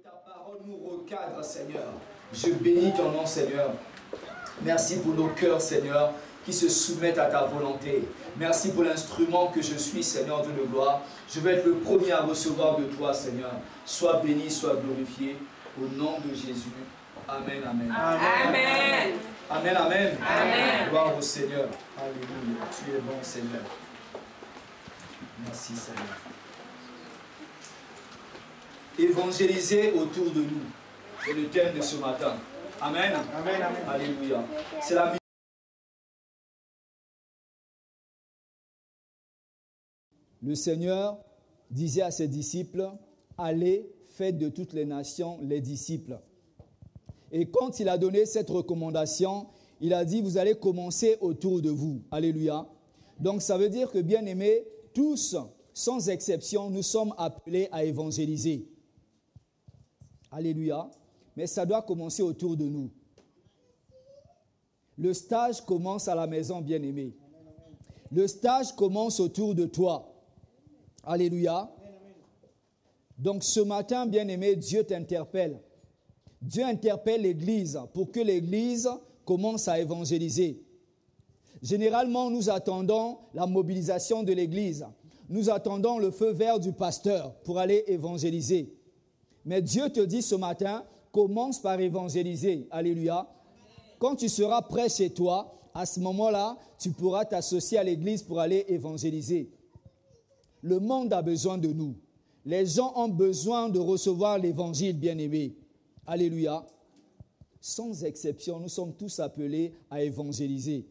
ta parole nous recadre, Seigneur. Je bénis ton nom, Seigneur. Merci pour nos cœurs, Seigneur, qui se soumettent à ta volonté. Merci pour l'instrument que je suis, Seigneur Dieu de gloire. Je vais être le premier à recevoir de toi, Seigneur. Sois béni, sois glorifié. Au nom de Jésus. Amen, amen. Amen. Amen, amen. Amen. Gloire au Seigneur. Alléluia. Tu es bon, Seigneur. Merci, Seigneur. Évangéliser autour de nous. C'est le thème de ce matin. Amen. Amen, amen. Alléluia. C'est la Le Seigneur disait à ses disciples, allez, faites de toutes les nations les disciples. Et quand il a donné cette recommandation, il a dit, vous allez commencer autour de vous. Alléluia. Donc ça veut dire que, bien aimés, tous, sans exception, nous sommes appelés à évangéliser. Alléluia. Mais ça doit commencer autour de nous. Le stage commence à la maison, bien aimé. Le stage commence autour de toi. Alléluia. Donc ce matin, bien aimé, Dieu t'interpelle. Dieu interpelle l'Église pour que l'Église commence à évangéliser. Généralement, nous attendons la mobilisation de l'Église. Nous attendons le feu vert du pasteur pour aller évangéliser. Mais Dieu te dit ce matin, commence par évangéliser. Alléluia. Quand tu seras prêt chez toi, à ce moment-là, tu pourras t'associer à l'Église pour aller évangéliser. Le monde a besoin de nous. Les gens ont besoin de recevoir l'Évangile, bien-aimé. Alléluia. Sans exception, nous sommes tous appelés à évangéliser.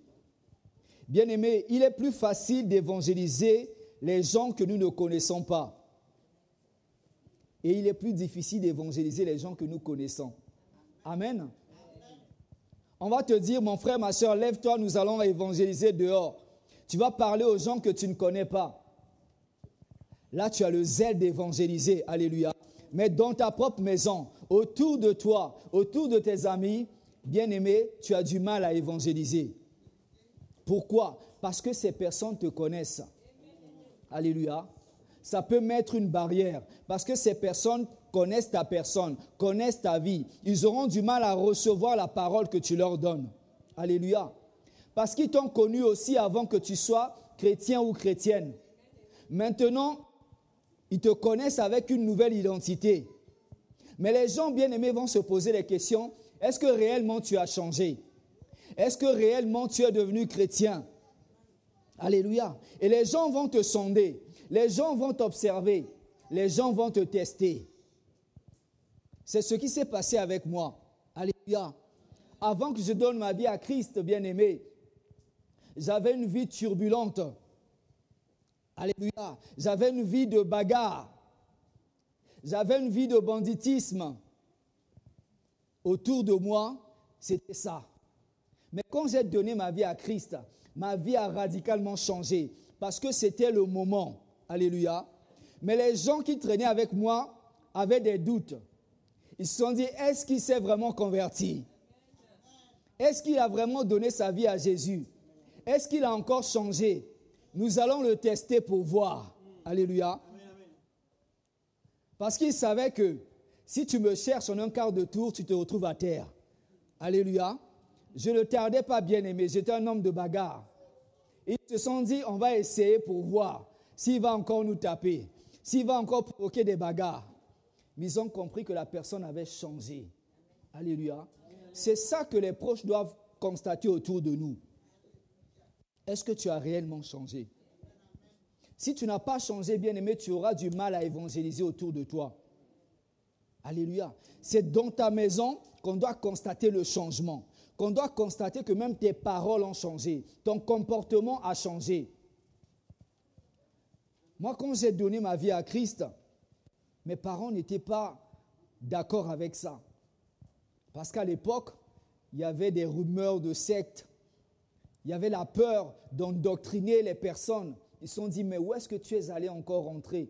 Bien-aimé, il est plus facile d'évangéliser les gens que nous ne connaissons pas. Et il est plus difficile d'évangéliser les gens que nous connaissons. Amen. On va te dire, mon frère, ma soeur, lève-toi, nous allons évangéliser dehors. Tu vas parler aux gens que tu ne connais pas. Là, tu as le zèle d'évangéliser. Alléluia. Mais dans ta propre maison, autour de toi, autour de tes amis, bien-aimé, tu as du mal à évangéliser. Pourquoi? Parce que ces personnes te connaissent. Alléluia. Ça peut mettre une barrière parce que ces personnes connaissent ta personne, connaissent ta vie. Ils auront du mal à recevoir la parole que tu leur donnes. Alléluia. Parce qu'ils t'ont connu aussi avant que tu sois chrétien ou chrétienne. Maintenant, ils te connaissent avec une nouvelle identité. Mais les gens bien-aimés vont se poser les questions. Est-ce que réellement tu as changé? Est-ce que réellement tu es devenu chrétien? Alléluia. Et les gens vont te sonder. Les gens vont t'observer. Les gens vont te tester. C'est ce qui s'est passé avec moi. Alléluia. Avant que je donne ma vie à Christ, bien-aimé, j'avais une vie turbulente. Alléluia. J'avais une vie de bagarre. J'avais une vie de banditisme. Autour de moi, c'était ça. Mais quand j'ai donné ma vie à Christ, ma vie a radicalement changé parce que c'était le moment. Alléluia. Mais les gens qui traînaient avec moi avaient des doutes. Ils se sont dit, est-ce qu'il s'est vraiment converti? Est-ce qu'il a vraiment donné sa vie à Jésus? Est-ce qu'il a encore changé? Nous allons le tester pour voir. Alléluia. Parce qu'ils savaient que si tu me cherches en un quart de tour, tu te retrouves à terre. Alléluia. Je ne tardais pas, bien-aimé. J'étais un homme de bagarre. Ils se sont dit, on va essayer pour voir s'il va encore nous taper, s'il va encore provoquer des bagarres. Mais ils ont compris que la personne avait changé. Alléluia. C'est ça que les proches doivent constater autour de nous. Est-ce que tu as réellement changé? Si tu n'as pas changé, bien-aimé, tu auras du mal à évangéliser autour de toi. Alléluia. C'est dans ta maison qu'on doit constater le changement. Qu'on doit constater que même tes paroles ont changé. Ton comportement a changé. Moi, quand j'ai donné ma vie à Christ, mes parents n'étaient pas d'accord avec ça. Parce qu'à l'époque, il y avait des rumeurs de sectes. Il y avait la peur d'endoctriner les personnes. Ils se sont dit, mais où est-ce que tu es allé encore rentrer?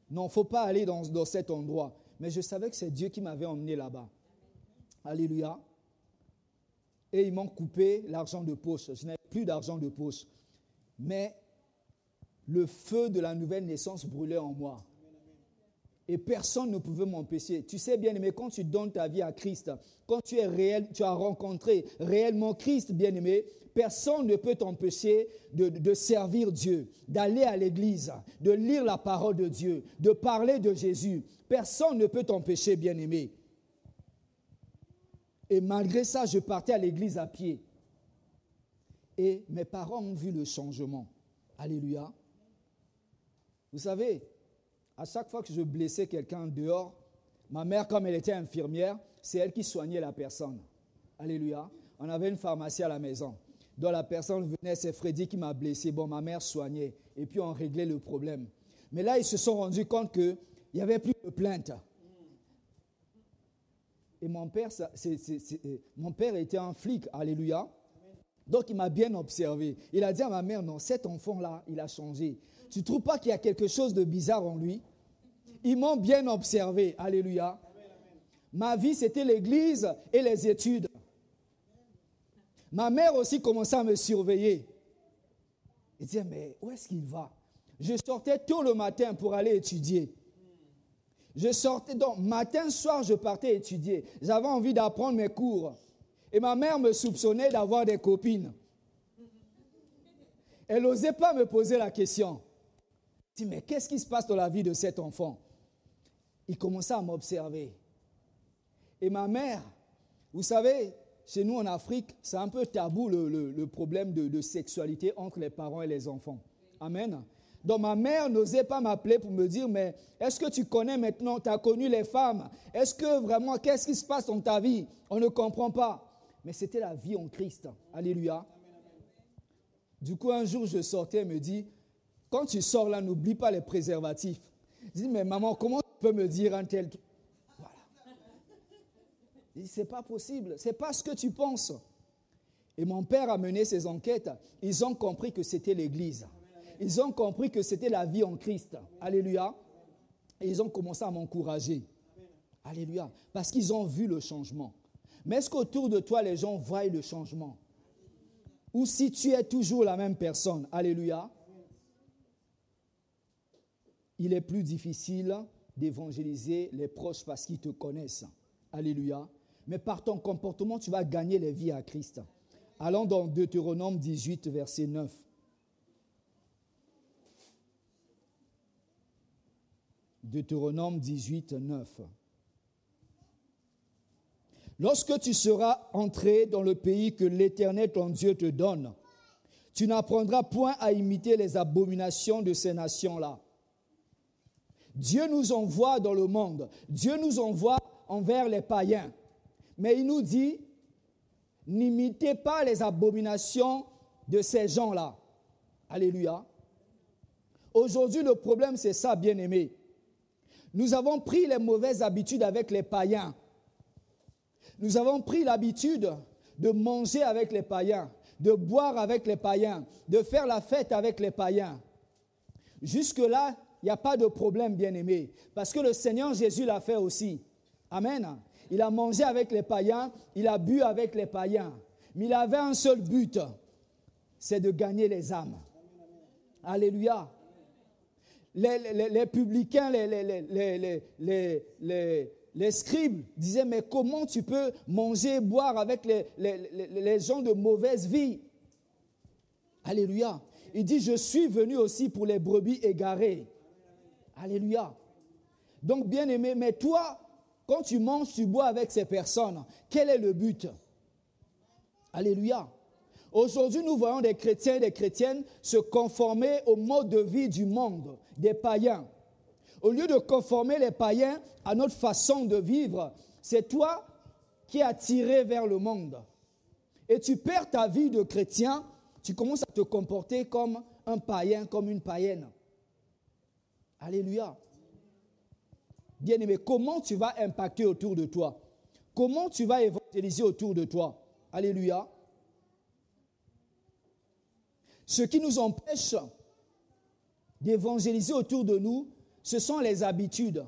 Non, il ne faut pas aller dans cet endroit. Mais je savais que c'est Dieu qui m'avait emmené là-bas. Alléluia. Et ils m'ont coupé l'argent de poche. Je n'avais plus d'argent de poche. Mais le feu de la nouvelle naissance brûlait en moi. Et personne ne pouvait m'empêcher. Tu sais bien aimé, quand tu donnes ta vie à Christ, quand tu es réel, tu as rencontré réellement Christ, bien aimé, personne ne peut t'empêcher de servir Dieu, d'aller à l'église, de lire la parole de Dieu, de parler de Jésus. Personne ne peut t'empêcher, bien aimé. Et malgré ça, je partais à l'église à pied. Et mes parents ont vu le changement. Alléluia. Vous savez, à chaque fois que je blessais quelqu'un dehors, ma mère, comme elle était infirmière, c'est elle qui soignait la personne. Alléluia. On avait une pharmacie à la maison. Donc la personne venait, c'est Freddy qui m'a blessé. Bon, ma mère soignait. Et puis on réglait le problème. Mais là, ils se sont rendus compte qu'il n'y avait plus de plainte. Et mon père était un flic. Alléluia. Donc il m'a bien observé. Il a dit à ma mère, non, cet enfant-là, il a changé. Tu ne trouves pas qu'il y a quelque chose de bizarre en lui? Ils m'ont bien observé. Alléluia. Ma vie, c'était l'église et les études. Ma mère aussi commençait à me surveiller. Elle disait, mais où est-ce qu'il va? Je sortais tôt le matin pour aller étudier. Je sortais, donc matin, soir, je partais étudier. J'avais envie d'apprendre mes cours. Et ma mère me soupçonnait d'avoir des copines. Elle n'osait pas me poser la question. Je dis, mais qu'est-ce qui se passe dans la vie de cet enfant? Il commençait à m'observer. Et ma mère, vous savez, chez nous en Afrique, c'est un peu tabou le problème de sexualité entre les parents et les enfants. Amen. Donc ma mère n'osait pas m'appeler pour me dire, mais est-ce que tu connais maintenant, tu as connu les femmes? Est-ce que vraiment, qu'est-ce qui se passe dans ta vie? On ne comprend pas. Mais c'était la vie en Christ. Alléluia. Du coup, un jour, je sortais et me dis, quand tu sors là, n'oublie pas les préservatifs. Je dis, mais maman, comment tu peux me dire un tel truc? Voilà. Je dis, c'est pas possible, c'est pas ce que tu penses. Et mon père a mené ses enquêtes. Ils ont compris que c'était l'église. Ils ont compris que c'était la vie en Christ. Alléluia. Et ils ont commencé à m'encourager. Alléluia. Parce qu'ils ont vu le changement. Mais est-ce qu'autour de toi, les gens voient le changement? Ou si tu es toujours la même personne? Alléluia. Il est plus difficile d'évangéliser les proches parce qu'ils te connaissent. Alléluia. Mais par ton comportement, tu vas gagner les vies à Christ. Allons dans Deutéronome 18, verset 9. Deutéronome 18, 9. Lorsque tu seras entré dans le pays que l'Éternel ton Dieu te donne, tu n'apprendras point à imiter les abominations de ces nations-là. Dieu nous envoie dans le monde. Dieu nous envoie envers les païens. Mais il nous dit, n'imitez pas les abominations de ces gens-là. Alléluia. Aujourd'hui, le problème, c'est ça, bien-aimés. Nous avons pris les mauvaises habitudes avec les païens. Nous avons pris l'habitude de manger avec les païens, de boire avec les païens, de faire la fête avec les païens. Jusque-là, il n'y a pas de problème, bien-aimé, parce que le Seigneur Jésus l'a fait aussi. Amen. Il a mangé avec les païens, il a bu avec les païens. Mais il avait un seul but, c'est de gagner les âmes. Alléluia. Les publicains, les scribes disaient, mais comment tu peux manger et boire avec les gens de mauvaise vie? Alléluia. Il dit, je suis venu aussi pour les brebis égarées. Alléluia. Donc, bien-aimé, mais toi, quand tu manges, tu bois avec ces personnes, quel est le but? Alléluia. Aujourd'hui, nous voyons des chrétiens et des chrétiennes se conformer au mode de vie du monde, des païens. Au lieu de conformer les païens à notre façon de vivre, c'est toi qui es attiré vers le monde. Et tu perds ta vie de chrétien, tu commences à te comporter comme un païen, comme une païenne. Alléluia. Bien-aimé, comment tu vas impacter autour de toi? Comment tu vas évangéliser autour de toi? Alléluia. Ce qui nous empêche d'évangéliser autour de nous, ce sont les habitudes.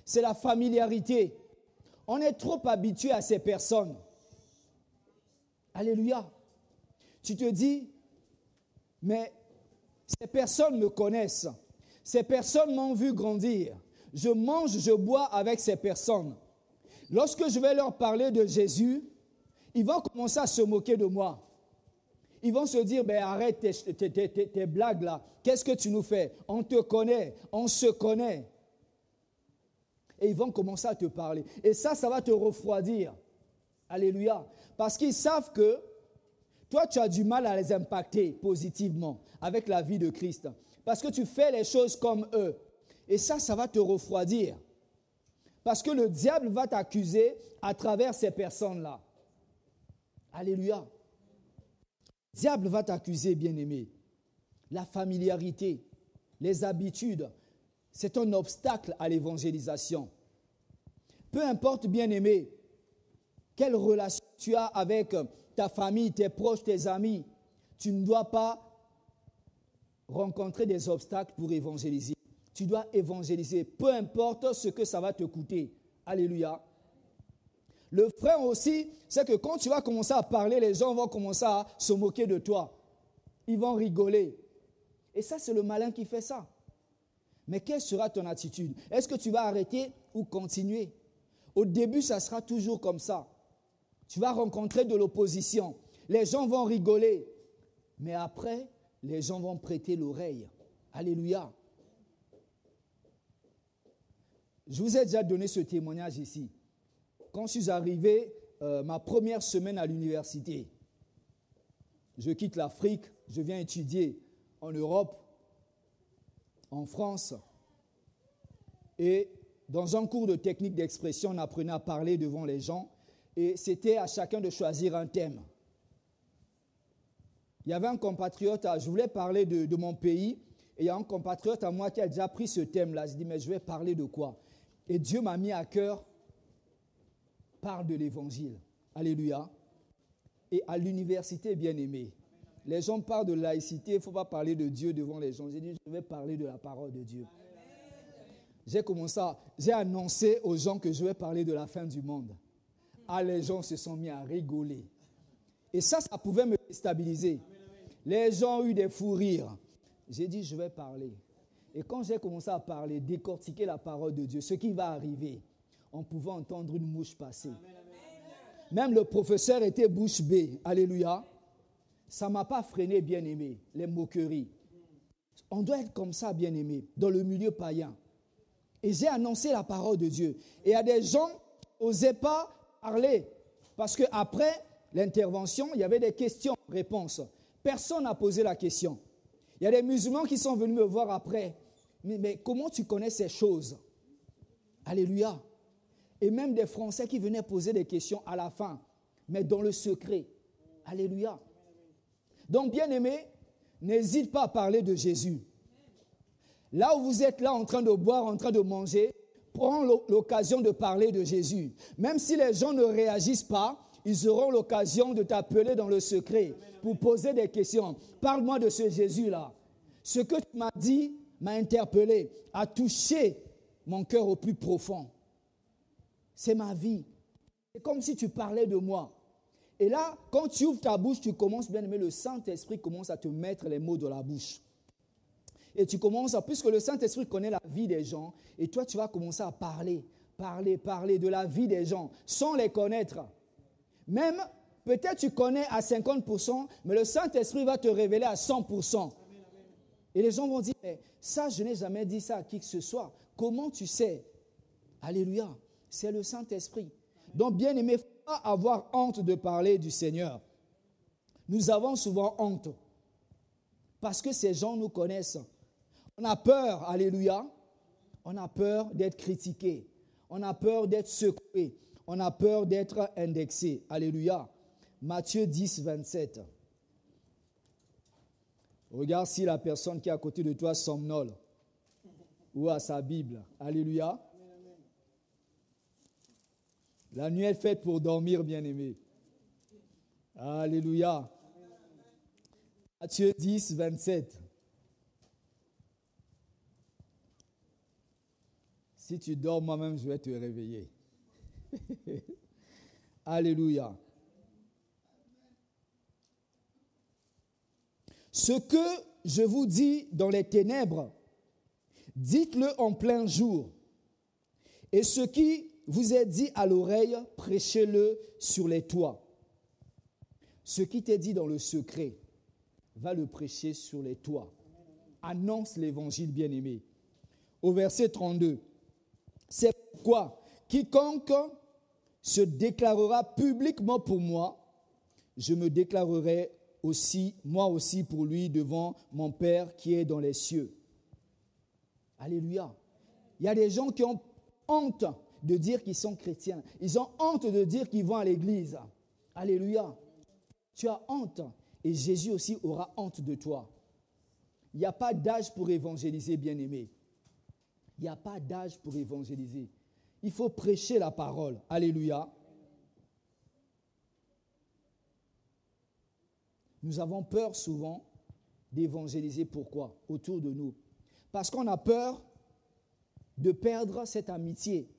C'est la familiarité. On est trop habitué à ces personnes. Alléluia. Tu te dis, mais ces personnes me connaissent. Ces personnes m'ont vu grandir. je mange, je bois avec ces personnes. Lorsque je vais leur parler de Jésus, ils vont commencer à se moquer de moi. Ils vont se dire, ben arrête tes blagues là. Qu'est-ce que tu nous fais? On te connaît, on se connaît. Et ils vont commencer à te parler. Et ça va te refroidir. Alléluia. Parce qu'ils savent que toi, tu as du mal à les impacter positivement avec la vie de Christ. Parce que tu fais les choses comme eux. Et ça va te refroidir. Parce que le diable va t'accuser à travers ces personnes-là. Alléluia. Le diable va t'accuser, bien-aimé. La familiarité, les habitudes, c'est un obstacle à l'évangélisation. Peu importe, bien-aimé, quelle relation tu as avec ta famille, tes proches, tes amis, tu ne dois pas rencontrer des obstacles pour évangéliser. Tu dois évangéliser, peu importe ce que ça va te coûter. Alléluia. Le frein aussi, c'est que quand tu vas commencer à parler, les gens vont commencer à se moquer de toi. Ils vont rigoler. Et ça, c'est le malin qui fait ça. Mais quelle sera ton attitude? Est-ce que tu vas arrêter ou continuer? Au début, ça sera toujours comme ça. Tu vas rencontrer de l'opposition. Les gens vont rigoler. Mais après, les gens vont prêter l'oreille. Alléluia. Je vous ai déjà donné ce témoignage ici. Quand je suis arrivé, ma première semaine à l'université, je quitte l'Afrique, je viens étudier en Europe, en France. Et dans un cours de technique d'expression, on apprenait à parler devant les gens. Et c'était à chacun de choisir un thème. Il y avait un compatriote, je voulais parler de mon pays, et il y a un compatriote à moi qui a déjà pris ce thème-là. Je dis, mais je vais parler de quoi? Et Dieu m'a mis à cœur, parle de l'évangile. Alléluia. Et à l'université, bien aimé, les gens parlent de laïcité, il ne faut pas parler de Dieu devant les gens. J'ai dit, je vais parler de la parole de Dieu. J'ai annoncé aux gens que je vais parler de la fin du monde. Ah, les gens se sont mis à rigoler. Et ça pouvait me déstabiliser. Les gens ont eu des fous rires. J'ai dit, je vais parler. Et quand j'ai commencé à parler, décortiquer la parole de Dieu, ce qui va arriver, on pouvait entendre une mouche passer. Même le professeur était bouche bée. Alléluia. Ça ne m'a pas freiné, bien-aimé, les moqueries. On doit être comme ça, bien-aimé, dans le milieu païen. Et j'ai annoncé la parole de Dieu. Et il y a des gens qui n'osaient pas parler. Parce qu'après l'intervention, il y avait des questions-réponses. Personne n'a posé la question. Il y a des musulmans qui sont venus me voir après. Mais comment tu connais ces choses? Alléluia. Et même des Français qui venaient poser des questions à la fin, mais dans le secret. Alléluia. Donc, bien-aimés, n'hésite pas à parler de Jésus. Là où vous êtes là en train de boire, en train de manger, prends l'occasion de parler de Jésus. Même si les gens ne réagissent pas, ils auront l'occasion de t'appeler dans le secret pour poser des questions. Parle-moi de ce Jésus-là. Ce que tu m'as dit m'a interpellé, a touché mon cœur au plus profond. C'est ma vie. C'est comme si tu parlais de moi. Et là, quand tu ouvres ta bouche, tu commences, bien aimé, le Saint-Esprit commence à te mettre les mots dans la bouche. Et tu commences, puisque le Saint-Esprit connaît la vie des gens, et toi, tu vas commencer à parler de la vie des gens, sans les connaître. Même, peut-être tu connais à 50%, mais le Saint-Esprit va te révéler à 100%. Et les gens vont dire, mais ça, je n'ai jamais dit ça à qui que ce soit. Comment tu sais? Alléluia. C'est le Saint-Esprit. Donc, bien aimé, il ne faut pas avoir honte de parler du Seigneur. Nous avons souvent honte. Parce que ces gens nous connaissent. On a peur, alléluia. On a peur d'être critiqué. On a peur d'être secoué. On a peur d'être indexé. Alléluia. Matthieu 10, 27. Regarde si la personne qui est à côté de toi somnole ou a sa Bible. Alléluia. La nuit est faite pour dormir, bien-aimé. Alléluia. Matthieu 10, 27. Si tu dors, moi-même, je vais te réveiller. Alléluia. Ce que je vous dis dans les ténèbres, dites-le en plein jour. Et ce qui vous est dit à l'oreille, prêchez-le sur les toits. Ce qui t'est dit dans le secret, va le prêcher sur les toits. Annonce l'évangile, bien-aimé. Au verset 32, c'est pourquoi quiconque se déclarera publiquement pour moi, je me déclarerai aussi, moi aussi pour lui, devant mon Père qui est dans les cieux. Alléluia. Il y a des gens qui ont honte de dire qu'ils sont chrétiens. Ils ont honte de dire qu'ils vont à l'église. Alléluia. Tu as honte et Jésus aussi aura honte de toi. Il n'y a pas d'âge pour évangéliser, bien-aimé. Il n'y a pas d'âge pour évangéliser. Il faut prêcher la parole. Alléluia. Nous avons peur souvent d'évangéliser. Pourquoi? Autour de nous. Parce qu'on a peur de perdre cette amitié.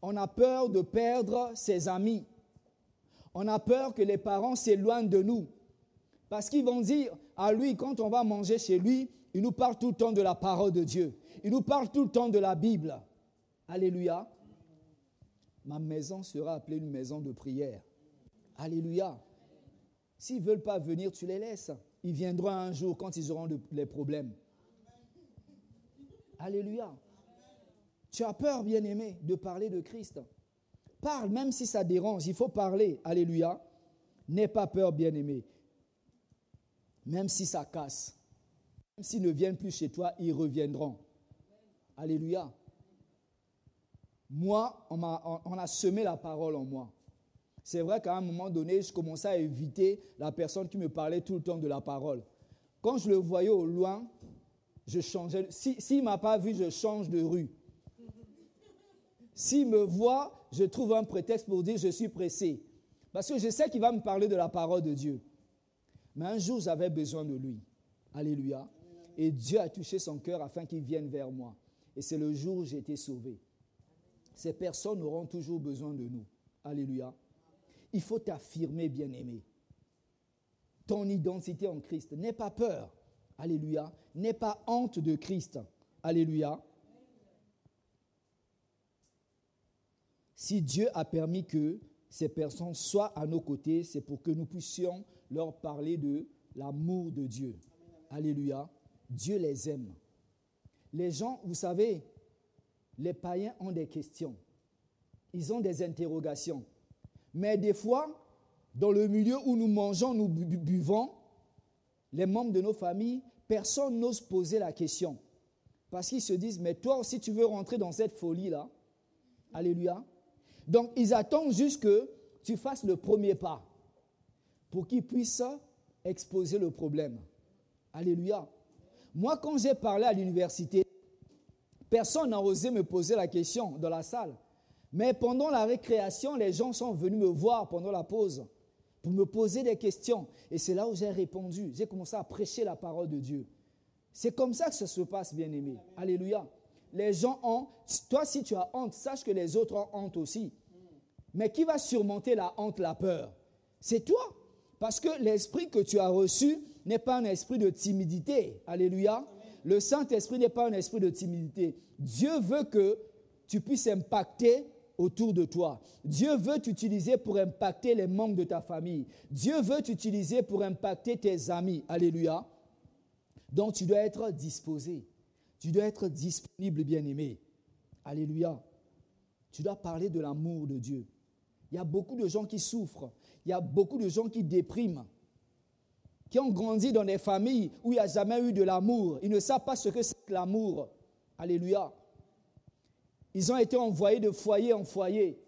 On a peur de perdre ses amis. On a peur que les parents s'éloignent de nous. Parce qu'ils vont dire à lui, quand on va manger chez lui, il nous parle tout le temps de la parole de Dieu. Il nous parle tout le temps de la Bible. Alléluia. Ma maison sera appelée une maison de prière. Alléluia. S'ils ne veulent pas venir, tu les laisses. Ils viendront un jour quand ils auront les problèmes. Alléluia. Tu as peur, bien-aimé, de parler de Christ. Parle, même si ça dérange. Il faut parler. Alléluia. N'aie pas peur, bien-aimé. Même si ça casse. Même s'ils ne viennent plus chez toi, ils reviendront. Alléluia. Moi, on a semé la parole en moi. C'est vrai qu'à un moment donné, je commençais à éviter la personne qui me parlait tout le temps de la parole. Quand je le voyais au loin, je changeais. S'il ne m'a pas vu, je change de rue. S'il me voit, je trouve un prétexte pour dire je suis pressé. Parce que je sais qu'il va me parler de la parole de Dieu. Mais un jour, j'avais besoin de lui. Alléluia. Et Dieu a touché son cœur afin qu'il vienne vers moi. Et c'est le jour où j'ai été sauvé. Ces personnes auront toujours besoin de nous. Alléluia. Il faut t'affirmer, bien-aimé. Ton identité en Christ. N'aie pas peur. Alléluia. N'aie pas honte de Christ. Alléluia. Si Dieu a permis que ces personnes soient à nos côtés, c'est pour que nous puissions leur parler de l'amour de Dieu. Alléluia. Dieu les aime. Les gens, vous savez, les païens ont des questions. Ils ont des interrogations. Mais des fois, dans le milieu où nous mangeons, nous buvons, les membres de nos familles, personne n'ose poser la question. Parce qu'ils se disent, mais toi aussi tu veux rentrer dans cette folie-là. Alléluia. Donc, ils attendent juste que tu fasses le premier pas pour qu'ils puissent exposer le problème. Alléluia. Moi, quand j'ai parlé à l'université, personne n'a osé me poser la question dans la salle. Mais pendant la récréation, les gens sont venus me voir pendant la pause pour me poser des questions. Et c'est là où j'ai répondu. J'ai commencé à prêcher la parole de Dieu. C'est comme ça que ça se passe, bien-aimé. Alléluia. Les gens ont... Toi, si tu as honte, sache que les autres ont honte aussi. Mais qui va surmonter la honte, la peur? C'est toi. Parce que l'esprit que tu as reçu n'est pas un esprit de timidité. Alléluia. Le Saint-Esprit n'est pas un esprit de timidité. Dieu veut que tu puisses impacter autour de toi. Dieu veut t'utiliser pour impacter les membres de ta famille. Dieu veut t'utiliser pour impacter tes amis. Alléluia. Donc, tu dois être disposé. Tu dois être disponible, bien-aimé. Alléluia. Tu dois parler de l'amour de Dieu. Il y a beaucoup de gens qui souffrent. Il y a beaucoup de gens qui dépriment, qui ont grandi dans des familles où il n'y a jamais eu de l'amour. Ils ne savent pas ce que c'est que l'amour. Alléluia. Ils ont été envoyés de foyer en foyer.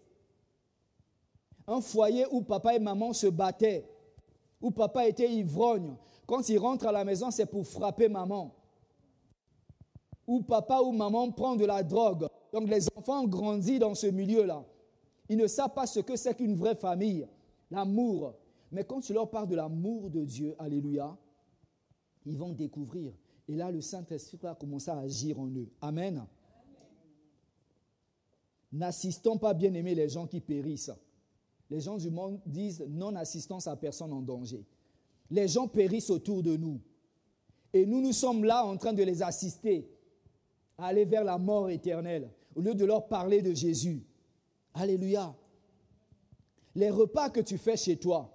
Un foyer où papa et maman se battaient, où papa était ivrogne. Quand il rentre à la maison, c'est pour frapper maman. Où papa ou maman prend de la drogue. Donc les enfants ont grandi dans ce milieu-là. Ils ne savent pas ce que c'est qu'une vraie famille, l'amour. Mais quand tu leur parles de l'amour de Dieu, alléluia, ils vont découvrir. Et là, le Saint-Esprit va commencer à agir en eux. Amen. N'assistons pas, bien-aimés, les gens qui périssent. Les gens du monde disent non-assistance à personne en danger. Les gens périssent autour de nous. Et nous sommes là en train de les assister à aller vers la mort éternelle. au lieu de leur parler de Jésus. Alléluia. Les repas que tu fais chez toi,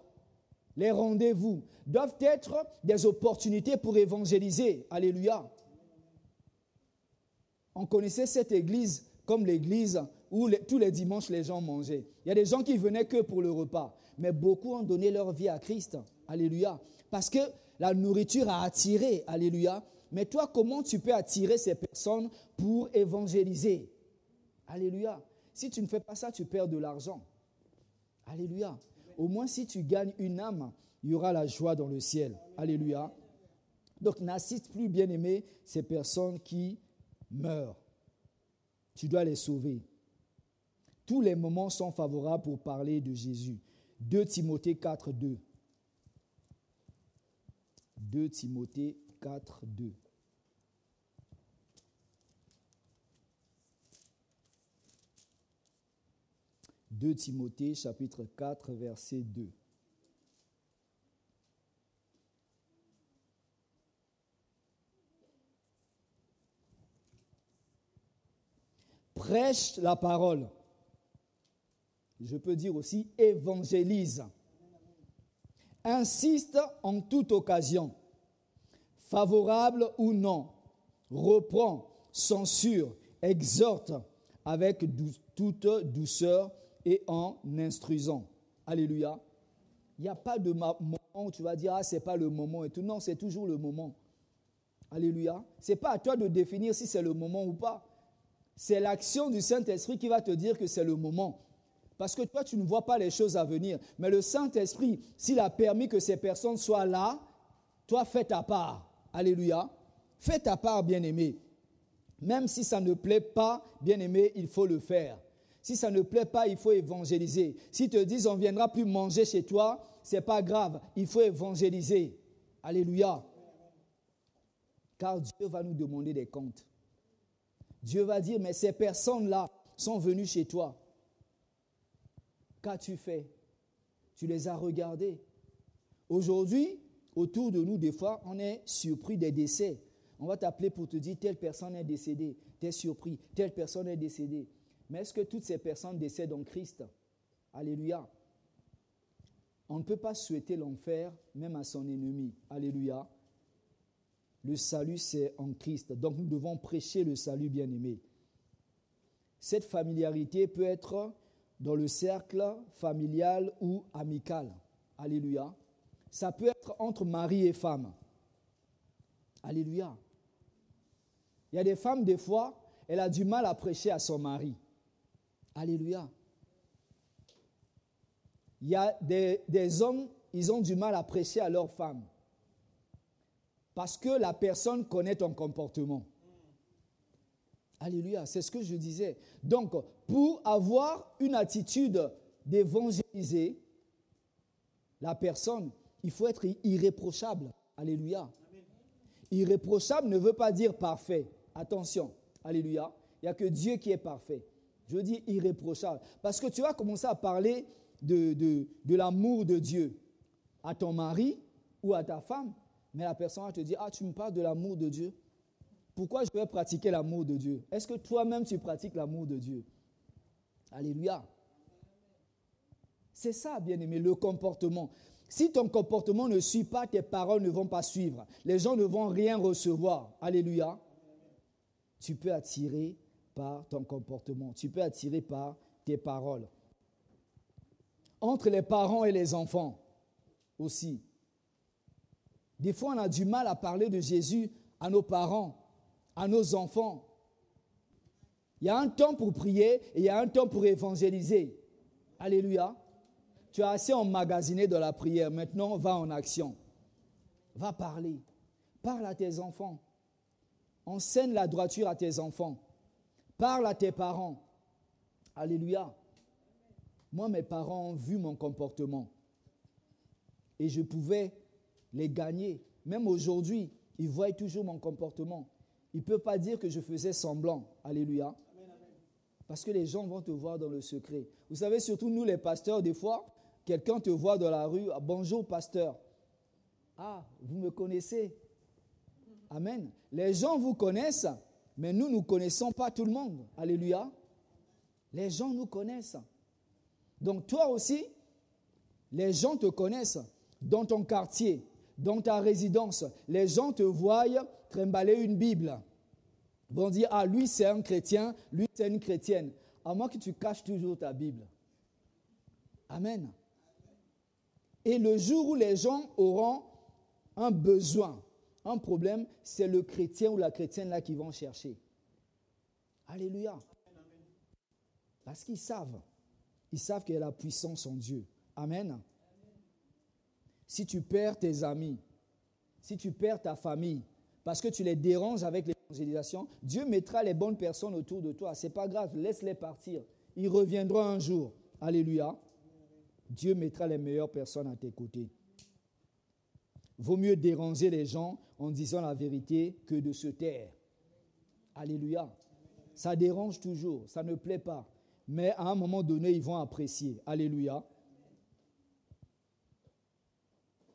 les rendez-vous, doivent être des opportunités pour évangéliser. Alléluia. On connaissait cette église comme l'église où tous les dimanches les gens mangeaient. Il y a des gens qui venaient que pour le repas, mais beaucoup ont donné leur vie à Christ. Alléluia. Parce que la nourriture a attiré. Alléluia. Mais toi, comment tu peux attirer ces personnes pour évangéliser? Alléluia. Si tu ne fais pas ça, tu perds de l'argent. Alléluia. Au moins, si tu gagnes une âme, il y aura la joie dans le ciel. Alléluia. Donc, n'assiste plus, bien-aimé, ces personnes qui meurent. Tu dois les sauver. Tous les moments sont favorables pour parler de Jésus. 2 Timothée 4, 2. 2 Timothée 4, 2. « 2 Timothée, chapitre 4, verset 2. Prêche la parole. Je peux dire aussi évangélise. Insiste en toute occasion, favorable ou non, reprend, censure, exhorte avec toute douceur et en instruisant. Alléluia. Il n'y a pas de moment où tu vas dire, ah, ce n'est pas le moment et tout. Non, c'est toujours le moment. Alléluia. Ce n'est pas à toi de définir si c'est le moment ou pas. C'est l'action du Saint-Esprit qui va te dire que c'est le moment. Parce que toi, tu ne vois pas les choses à venir. Mais le Saint-Esprit, s'il a permis que ces personnes soient là, toi, fais ta part. Alléluia. Fais ta part, bien-aimé. Même si ça ne plaît pas, bien-aimé, il faut le faire. Si ça ne plaît pas, il faut évangéliser. Si te disent, on ne viendra plus manger chez toi, ce n'est pas grave. Il faut évangéliser. Alléluia. Car Dieu va nous demander des comptes. Dieu va dire, mais ces personnes-là sont venues chez toi. Qu'as-tu fait? Tu les as regardées. Aujourd'hui, autour de nous, des fois, on est surpris des décès. On va t'appeler pour te dire, telle personne est décédée. Tu es surpris, telle personne est décédée. Mais est-ce que toutes ces personnes décèdent en Christ? Alléluia. On ne peut pas souhaiter l'enfer, même à son ennemi. Alléluia. Le salut, c'est en Christ. Donc, nous devons prêcher le salut, bien-aimé. Cette familiarité peut être dans le cercle familial ou amical. Alléluia. Ça peut être entre mari et femme. Alléluia. Il y a des femmes, des fois, elle a du mal à prêcher à son mari. Alléluia. Il y a des hommes, ils ont du mal à prêcher à leur femme. Parce que la personne connaît ton comportement. Alléluia, c'est ce que je disais. Donc, pour avoir une attitude d'évangéliser la personne, il faut être irréprochable. Alléluia. Irréprochable ne veut pas dire parfait. Attention, alléluia. Il n'y a que Dieu qui est parfait. Je dis irréprochable. Parce que tu vas commencer à parler de l'amour de Dieu à ton mari ou à ta femme, mais la personne va te dire, ah, tu me parles de l'amour de Dieu. Pourquoi je vais pratiquer l'amour de Dieu? Est-ce que toi-même tu pratiques l'amour de Dieu? Alléluia. C'est ça, bien-aimé, le comportement. Si ton comportement ne suit pas, tes paroles ne vont pas suivre. Les gens ne vont rien recevoir. Alléluia. Tu peux attirer par ton comportement. Tu peux attirer par tes paroles. Entre les parents et les enfants aussi. Des fois, on a du mal à parler de Jésus à nos parents, à nos enfants. Il y a un temps pour prier et il y a un temps pour évangéliser. Alléluia. Tu as assez emmagasiné de la prière. Maintenant, va en action. Va parler. Parle à tes enfants. Enseigne la droiture à tes enfants. Parle à tes parents. Alléluia. Moi, mes parents ont vu mon comportement. Et je pouvais les gagner. Même aujourd'hui, ils voient toujours mon comportement. Ils ne peuvent pas dire que je faisais semblant. Alléluia. Parce que les gens vont te voir dans le secret. Vous savez, surtout nous les pasteurs, des fois, quelqu'un te voit dans la rue. Ah, bonjour pasteur. Ah, vous me connaissez. Amen. Les gens vous connaissent, Mais nous ne connaissons pas tout le monde. Alléluia. Les gens nous connaissent. Donc toi aussi, les gens te connaissent dans ton quartier, dans ta résidence. Les gens te voient trimballer une Bible. Ils vont dire, ah, lui c'est un chrétien, lui c'est une chrétienne. À moins que tu caches toujours ta Bible. Amen. Et le jour où les gens auront un besoin, un problème, c'est le chrétien ou la chrétienne là qui vont chercher. Alléluia. Parce qu'ils savent. Ils savent qu'il y a la puissance en Dieu. Amen. Si tu perds tes amis, si tu perds ta famille, parce que tu les déranges avec l'évangélisation, Dieu mettra les bonnes personnes autour de toi. Ce n'est pas grave, laisse-les partir. Ils reviendront un jour. Alléluia. Dieu mettra les meilleures personnes à tes côtés. Vaut mieux déranger les gens en disant la vérité que de se taire. Alléluia. Ça dérange toujours, ça ne plaît pas. Mais à un moment donné, ils vont apprécier. Alléluia.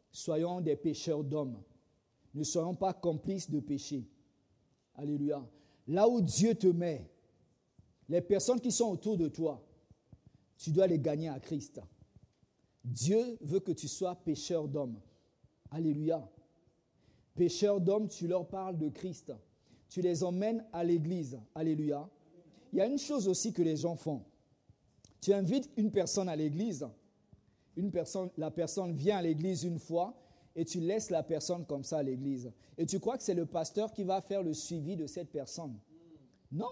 Soyons des pécheurs d'hommes. Ne soyons pas complices de péché. Alléluia. Là où Dieu te met, les personnes qui sont autour de toi, tu dois les gagner à Christ. Dieu veut que tu sois pécheur d'hommes. Alléluia. Pécheurs d'hommes, tu leur parles de Christ. Tu les emmènes à l'église. Alléluia. Il y a une chose aussi que les gens font. Tu invites une personne à l'église. La personne vient à l'église une fois et tu laisses la personne comme ça à l'église. Et tu crois que c'est le pasteur qui va faire le suivi de cette personne. Non.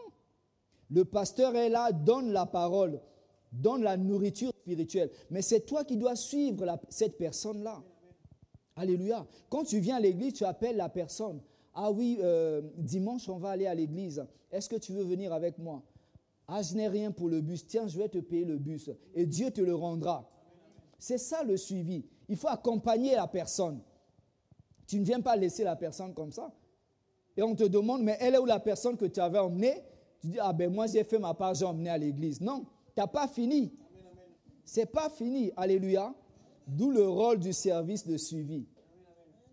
Le pasteur est là, donne la parole, donne la nourriture spirituelle. Mais c'est toi qui dois suivre cette personne-là. Alléluia. Quand tu viens à l'église, tu appelles la personne. Ah oui, dimanche, on va aller à l'église. Est-ce que tu veux venir avec moi? Ah, je n'ai rien pour le bus. Tiens, je vais te payer le bus. Et Dieu te le rendra. C'est ça le suivi. Il faut accompagner la personne. Tu ne viens pas laisser la personne comme ça. Et on te demande, mais elle est où la personne que tu avais emmenée? Tu dis, ah ben moi j'ai fait ma part, j'ai emmené à l'église. Non, tu n'as pas fini. Ce n'est pas fini. Alléluia. D'où le rôle du service de suivi.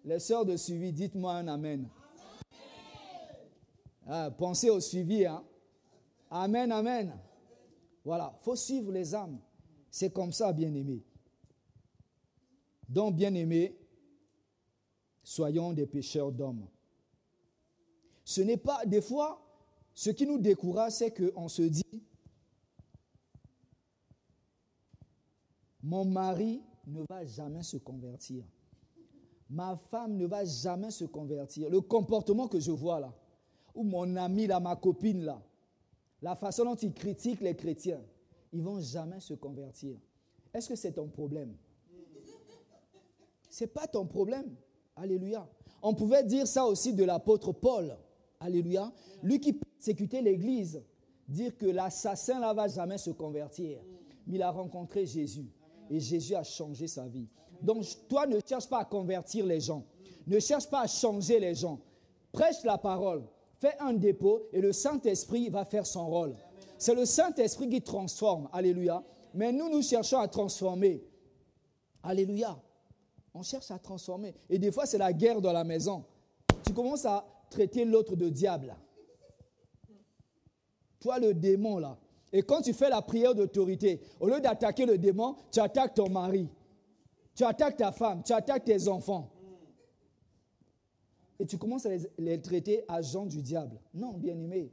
Les sœurs de suivi, dites-moi un amen. Ah, pensez au suivi. Hein? Amen, amen. Voilà, il faut suivre les âmes. C'est comme ça, bien-aimés. Donc, bien-aimés, soyons des pécheurs d'hommes. Ce n'est pas, des fois, ce qui nous décourage, c'est qu'on se dit, mon mari ne va jamais se convertir. Ma femme ne va jamais se convertir. Le comportement que je vois là, ou mon ami là, ma copine là, la façon dont ils critiquent les chrétiens, ils ne vont jamais se convertir. Est-ce que c'est ton problème? Ce n'est pas ton problème. Alléluia. On pouvait dire ça aussi de l'apôtre Paul. Alléluia. Lui qui persécutait l'église, dire que l'assassin là ne va jamais se convertir. Mais il a rencontré Jésus. Et Jésus a changé sa vie. Donc, toi, ne cherche pas à convertir les gens. Ne cherche pas à changer les gens. Prêche la parole. Fais un dépôt et le Saint-Esprit va faire son rôle. C'est le Saint-Esprit qui transforme. Alléluia. Mais nous cherchons à transformer. Alléluia. On cherche à transformer. Et des fois, c'est la guerre dans la maison. Tu commences à traiter l'autre de diable. Toi, le démon, là. Et quand tu fais la prière d'autorité, au lieu d'attaquer le démon, tu attaques ton mari. Tu attaques ta femme, tu attaques tes enfants. Et tu commences à les traiter agents du diable. Non, bien-aimé.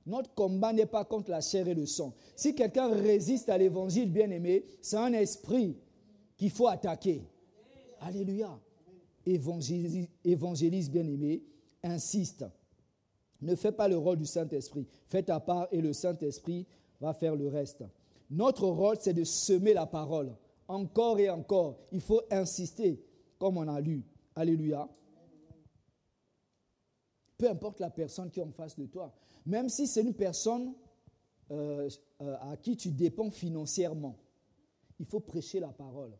Notre combat n'est pas contre la chair et le sang. Si quelqu'un résiste à l'évangile, bien-aimé, c'est un esprit qu'il faut attaquer. Alléluia. Évangélise, bien-aimé. Insiste. Ne fais pas le rôle du Saint-Esprit. Fais ta part et le Saint-Esprit va faire le reste. Notre rôle, c'est de semer la parole. Encore et encore. Il faut insister, comme on a lu. Alléluia. Peu importe la personne qui est en face de toi. Même si c'est une personne à qui tu dépends financièrement. Il faut prêcher la parole.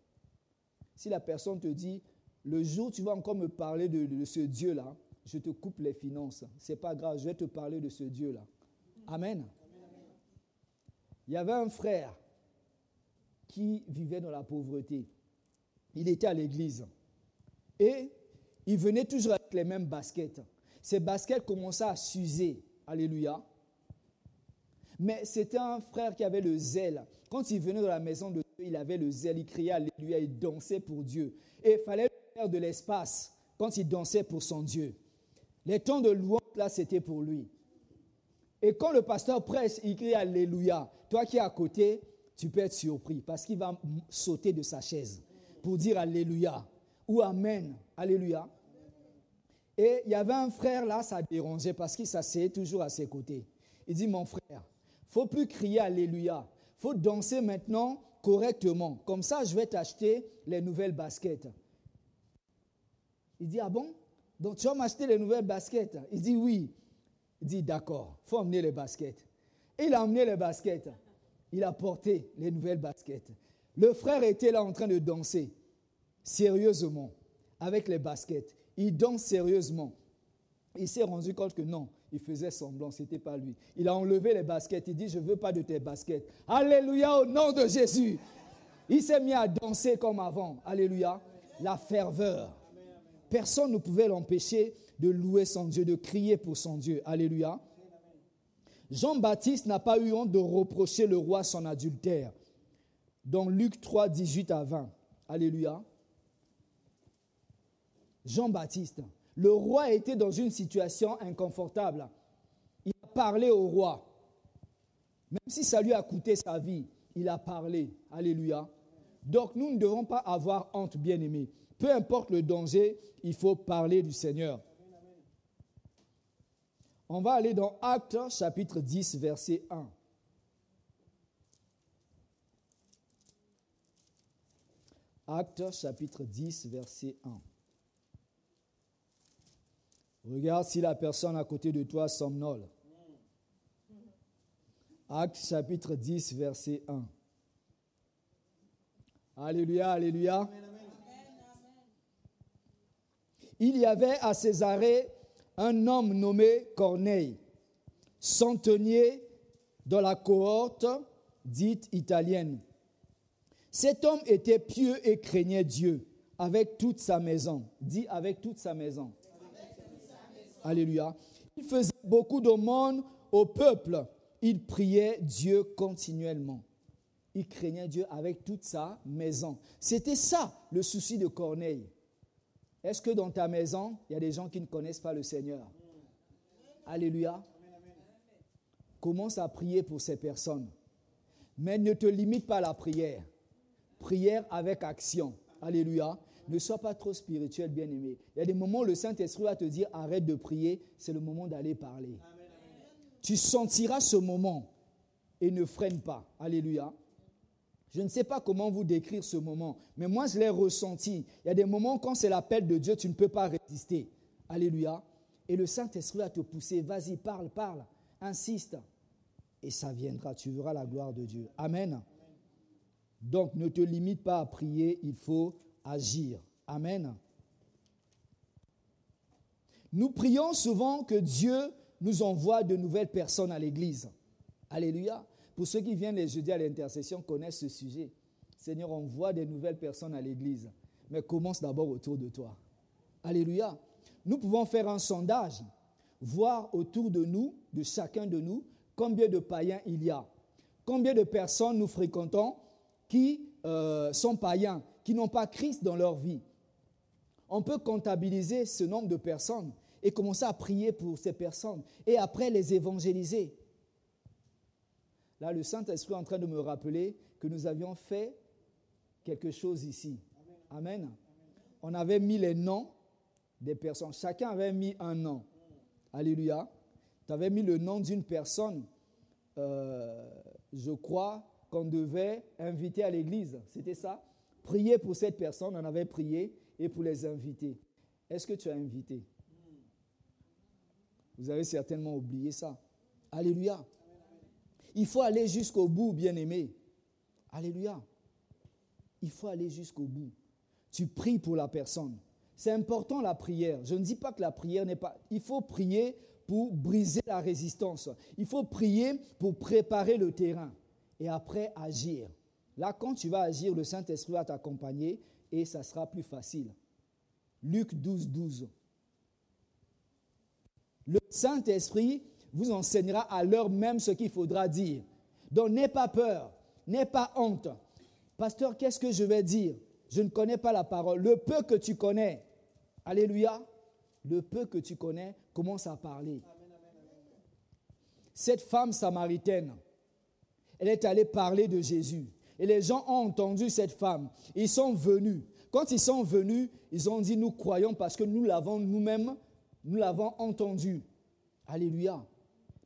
Si la personne te dit, le jour où tu vas encore me parler de ce Dieu-là, je te coupe les finances. Ce n'est pas grave, je vais te parler de ce Dieu-là. Amen. Il y avait un frère qui vivait dans la pauvreté. Il était à l'église. Et il venait toujours avec les mêmes baskets. Ces baskets commençaient à s'user. Alléluia. Mais c'était un frère qui avait le zèle. Quand il venait dans la maison de Dieu, il avait le zèle, il criait Alléluia, il dansait pour Dieu. Et il fallait faire de l'espace quand il dansait pour son Dieu. Les temps de louange, là, c'était pour lui. Et quand le pasteur prêche, il crie Alléluia. Toi qui es à côté, tu peux être surpris parce qu'il va sauter de sa chaise pour dire Alléluia ou Amen. Alléluia. Et il y avait un frère là, ça dérangeait parce qu'il s'asseyait toujours à ses côtés. Il dit, mon frère, il ne faut plus crier Alléluia. Il faut danser maintenant correctement. Comme ça, je vais t'acheter les nouvelles baskets. Il dit, ah bon? Donc tu vas m'acheter les nouvelles baskets? Il dit, oui. Il dit, d'accord, il faut emmener les baskets. Et il a emmené les baskets. Il a porté les nouvelles baskets. Le frère était là en train de danser, sérieusement, avec les baskets. Il danse sérieusement. Il s'est rendu compte que non, il faisait semblant, ce n'était pas lui. Il a enlevé les baskets. Il dit, je ne veux pas de tes baskets. Alléluia, au nom de Jésus. Il s'est mis à danser comme avant. Alléluia. La ferveur. Personne ne pouvait l'empêcher de louer son Dieu, de crier pour son Dieu. Alléluia. Jean-Baptiste n'a pas eu honte de reprocher le roi son adultère. Dans Luc 3, 18 à 20. Alléluia. Jean-Baptiste, le roi était dans une situation inconfortable. Il a parlé au roi. Même si ça lui a coûté sa vie, il a parlé. Alléluia. Donc nous ne devons pas avoir honte, bien-aimés. Peu importe le danger, il faut parler du Seigneur. On va aller dans Actes chapitre 10, verset 1. Actes chapitre 10, verset 1. Regarde si la personne à côté de toi somnole. Actes chapitre 10, verset 1. Alléluia, alléluia. Amen, amen. Il y avait à Césarée un homme nommé Corneille, centenier dans la cohorte dite italienne. Cet homme était pieux et craignait Dieu avec toute sa maison. Dit avec toute sa maison. Alléluia. Il faisait beaucoup d'aumônes au peuple. Il priait Dieu continuellement. Il craignait Dieu avec toute sa maison. C'était ça le souci de Corneille. Est-ce que dans ta maison, il y a des gens qui ne connaissent pas le Seigneur? Alléluia. Commence à prier pour ces personnes. Mais ne te limite pas à la prière. Prière avec action. Alléluia. Ne sois pas trop spirituel, bien-aimé. Il y a des moments où le Saint-Esprit va te dire arrête de prier, c'est le moment d'aller parler. Amen. Tu sentiras ce moment et ne freine pas. Alléluia. Je ne sais pas comment vous décrire ce moment, mais moi je l'ai ressenti. Il y a des moments quand c'est l'appel de Dieu, tu ne peux pas résister. Alléluia. Et le Saint-Esprit va te pousser. Vas-y, parle, parle, insiste. Et ça viendra, tu verras la gloire de Dieu. Amen. Donc ne te limite pas à prier, il faut agir. Amen. Nous prions souvent que Dieu nous envoie de nouvelles personnes à l'église. Alléluia. Pour ceux qui viennent les jeudis à l'intercession connaissent ce sujet. Seigneur, envoie des nouvelles personnes à l'église. Mais commence d'abord autour de toi. Alléluia. Nous pouvons faire un sondage, voir autour de nous, de chacun de nous, combien de païens il y a. Combien de personnes nous fréquentons qui sont païens, qui n'ont pas Christ dans leur vie. On peut comptabiliser ce nombre de personnes et commencer à prier pour ces personnes et après les évangéliser. Là, le Saint-Esprit est en train de me rappeler que nous avions fait quelque chose ici. Amen. Amen. On avait mis les noms des personnes. Chacun avait mis un nom. Alléluia. Tu avais mis le nom d'une personne, je crois, qu'on devait inviter à l'église. C'était ça? Prier pour cette personne, on avait prié, et pour les inviter. Est-ce que tu as invité? Vous avez certainement oublié ça. Alléluia. Il faut aller jusqu'au bout, bien-aimé. Alléluia. Il faut aller jusqu'au bout. Tu pries pour la personne. C'est important la prière. Je ne dis pas que la prière n'est pas... Il faut prier pour briser la résistance. Il faut prier pour préparer le terrain. Et après, agir. Là, quand tu vas agir, le Saint-Esprit va t'accompagner et ça sera plus facile. Luc 12, 12. Le Saint-Esprit vous enseignera à l'heure même ce qu'il faudra dire. Donc, n'aie pas peur, n'aie pas honte. Pasteur, qu'est-ce que je vais dire? Je ne connais pas la parole. Le peu que tu connais, alléluia, le peu que tu connais, commence à parler. Cette femme samaritaine, elle est allée parler de Jésus. Et les gens ont entendu cette femme. Ils sont venus. Quand ils sont venus, ils ont dit, nous croyons parce que nous l'avons nous-mêmes, nous l'avons entendu. Alléluia.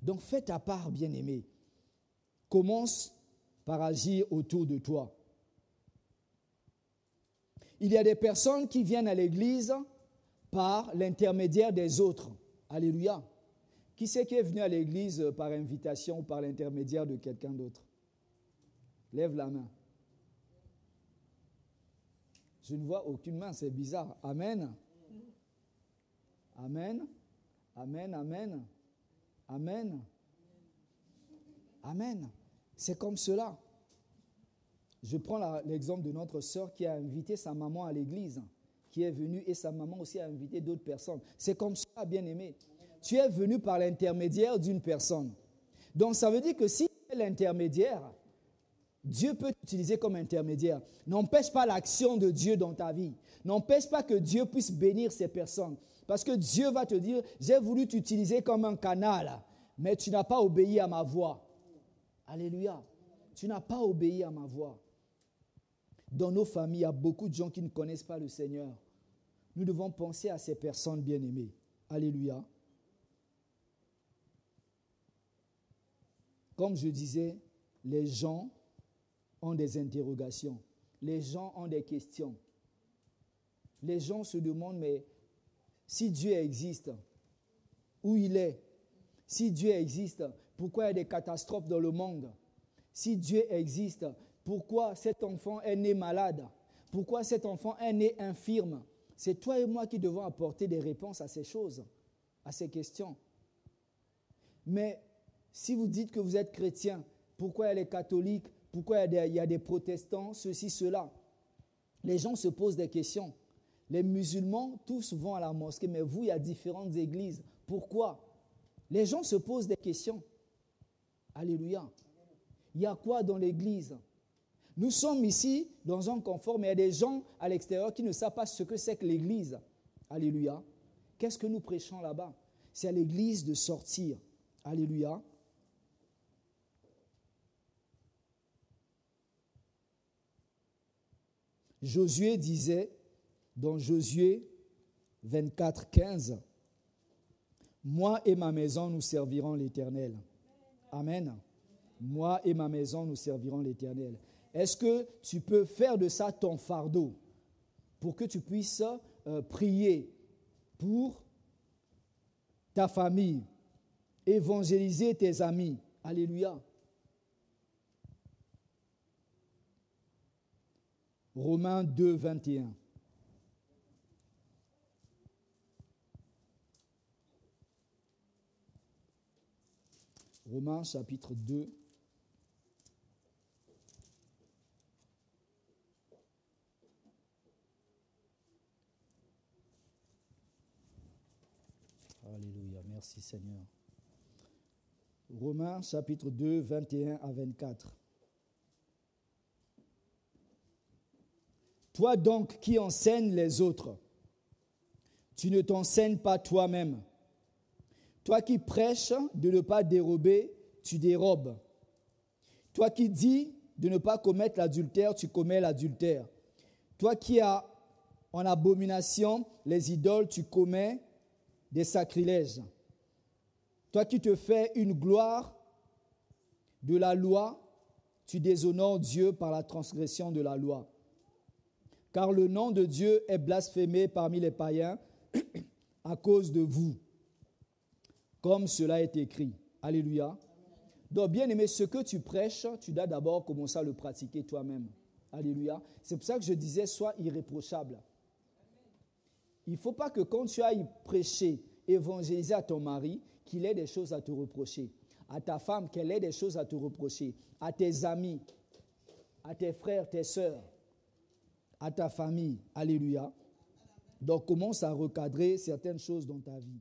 Donc fais ta part, bien-aimé. Commence par agir autour de toi. Il y a des personnes qui viennent à l'église par l'intermédiaire des autres. Alléluia. Qui c'est qui est venu à l'église par invitation ou par l'intermédiaire de quelqu'un d'autre? Lève la main. Je ne vois aucune main, c'est bizarre. Amen. Amen. Amen, amen. Amen. Amen. C'est comme cela. Je prends l'exemple de notre sœur qui a invité sa maman à l'église, qui est venue et sa maman aussi a invité d'autres personnes. C'est comme ça, bien-aimé. Tu es venu par l'intermédiaire d'une personne. Donc ça veut dire que si tu es l'intermédiaire, Dieu peut t'utiliser comme intermédiaire. N'empêche pas l'action de Dieu dans ta vie. N'empêche pas que Dieu puisse bénir ces personnes. Parce que Dieu va te dire, j'ai voulu t'utiliser comme un canal, mais tu n'as pas obéi à ma voix. Alléluia. Tu n'as pas obéi à ma voix. Dans nos familles, il y a beaucoup de gens qui ne connaissent pas le Seigneur. Nous devons penser à ces personnes bien-aimées. Alléluia. Comme je disais, les gens ont des interrogations. Les gens ont des questions. Les gens se demandent, mais si Dieu existe, où il est? Si Dieu existe, pourquoi il y a des catastrophes dans le monde? Si Dieu existe, pourquoi cet enfant est né malade? Pourquoi cet enfant est né infirme? C'est toi et moi qui devons apporter des réponses à ces choses, à ces questions. Mais si vous dites que vous êtes chrétien, pourquoi il y a les catholiques? Pourquoi il y a des protestants? Ceci, cela. Les gens se posent des questions. Les musulmans, tous vont à la mosquée, mais vous, il y a différentes églises. Pourquoi? Les gens se posent des questions. Alléluia. Il y a quoi dans l'église? Nous sommes ici dans un confort, mais il y a des gens à l'extérieur qui ne savent pas ce que c'est que l'église. Alléluia. Qu'est-ce que nous prêchons là-bas? C'est à l'église de sortir. Alléluia. Josué disait, dans Josué 24, 15, « Moi et ma maison, nous servirons l'Éternel. » Amen. Moi et ma maison, nous servirons l'Éternel. Est-ce que tu peux faire de ça ton fardeau pour que tu puisses prier pour ta famille, évangéliser tes amis? Alléluia. Romains 2, 21. Romains chapitre 2. Alléluia, merci Seigneur. Romains chapitre 2, 21 à 24. Toi donc qui enseignes les autres, tu ne t'enseignes pas toi-même. Toi qui prêches de ne pas dérober, tu dérobes. Toi qui dis de ne pas commettre l'adultère, tu commets l'adultère. Toi qui as en abomination les idoles, tu commets des sacrilèges. Toi qui te fais une gloire de la loi, tu déshonores Dieu par la transgression de la loi. Car le nom de Dieu est blasphémé parmi les païens à cause de vous, comme cela est écrit. Alléluia. Donc, bien aimé, ce que tu prêches, tu dois d'abord commencer à le pratiquer toi-même. Alléluia. C'est pour ça que je disais, sois irréprochable. Il ne faut pas que quand tu ailles prêcher, évangéliser à ton mari, qu'il ait des choses à te reprocher. À ta femme, qu'elle ait des choses à te reprocher. À tes amis, à tes frères, tes sœurs, à ta famille. Alléluia. Donc, commence à recadrer certaines choses dans ta vie.